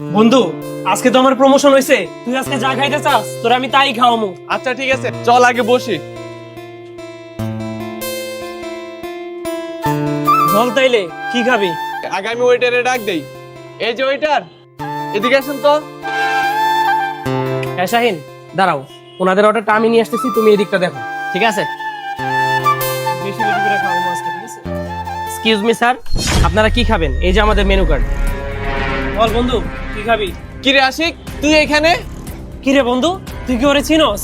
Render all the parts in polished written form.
বন্ধু, আজকে তো আমার প্রমোশন হয়েছে, তুই আজকে যা খাইতে চাস তোর আমি তাই খাওয়ামু। আচ্ছা ঠিক আছে, চল আগে বসি। বল তাইলে কি খাবি? আগে আমি ওয়েটারে ডাক দেই। এই যে ওয়েটার, এদিকে আসেন তো। হ্যাঁ শাহিন, দাঁড়াও, ওনাদের অর্ডারটা আমি নিয়ে আসতেছি, তুমি এদিকটা দেখো। ঠিক আছে। বেশি বেশি করে খাওয়াবো আজকে, ঠিক আছে? এক্সকিউজ মি স্যার, আপনারা কি খাবেন? এই যে আমাদের মেনু কার্ড। বল বন্ধু, কি খাবি? কিরে আশিক, তুই এখানে? কি রে বন্ধু, তুই কি ওরে চিনস?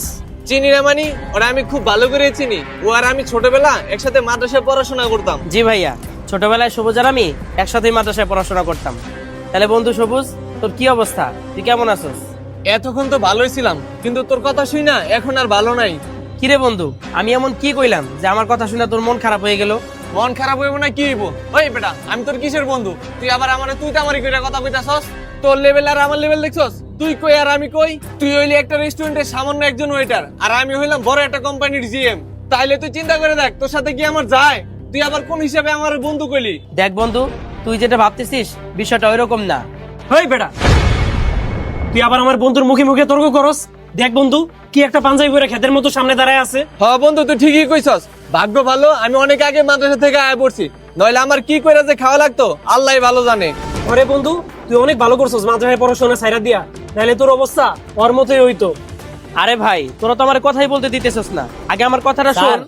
চিনি না মানি, ওরা আমি খুব ভালো করে চিনি। ও আর আমি ছোটবেলা একসাথে মাদ্রাসায় পড়াশোনা করতাম। জি ভাইয়া, ছোটবেলায় সবুজ আর আমি একসাথেই মাদ্রাসায় পড়াশোনা করতাম। তাহলে বন্ধু সবুজ, তোর কি অবস্থা? তুই কেমন আছিস? এতক্ষণ তো ভালোই ছিলাম, কিন্তু তোর কথা শুই না এখন আর ভালো নাই। কি রে বন্ধু, আমি এমন কি কইলাম যে আমার কথা শুনে তোর মন খারাপ হয়ে গেল? মন খারাপ হইব না কি হইব? ওই বেটা, আমি তোর কিসের বন্ধু? তুই আবার আমারে তুই তামারি কইরা কথা কইতাছস? তোর লেভেল আর আমার লেভেল দেখছস? তুই কই আর আমি কই? তুই হইলি একটা রেস্টুরেন্টের সামান্য একজন ওয়েটার, আর আমি হইলাম বড় একটা কোম্পানির জিএম। তাইলে তুই চিন্তা করে দেখ, তোর সাথে কি আমার যায়? তুই আবার কোন হিসাবে আমার বন্ধু কইলি? দেখ বন্ধু, তুই যেটা ভাবতেছিস বিষয়টা ওইরকম না। হেই বেটা, তুই আবার আমার বন্ধুর মুখে মুখে তর্ক করস? দেখ বন্ধু, কি একটা পাঞ্জাবি পরে খেতের মতো সামনে দাঁড়ায় আছে। হ্যাঁ বন্ধু, তুই ঠিকই কইছস। ভাগ্য ভালো আমি অনেক আগে মাদ্রাসা থেকে আয়া পড়ছি, নইলে আমার কি কইরা যে খাওয়া লাগতো আল্লাহই ভালো জানে। আরে বন্ধু, তুই অনেক ভালো করছস মাদ্রাসায় পড়াশোনা ছাইরা দিয়া, নাহলে তোর অবস্থা ওর মতোই হইতো। আরে ভাই, তোরা তো আমার কথাই বলতে দিতেছস না, আগে আমার কথাটা শোন।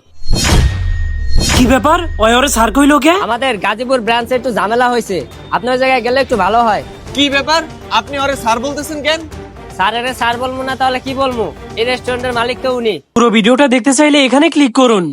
কি ব্যাপার, ওই ওরে স্যার কইলো কে? আমাদের গাজীপুর ব্রাঞ্চে একটু ঝামেলা হয়েছে, আপনার জায়গায় গেলে একটু ভালো হয়। কি ব্যাপার, আপনি ওরে স্যার বলতেছেন কেন? স্যার স্যার বলবো না তাহলে কি বলবো? এই রেস্টুরেন্টের মালিক তো উনি। পুরো ভিডিওটা দেখতে চাইলে এখানে ক্লিক করুন।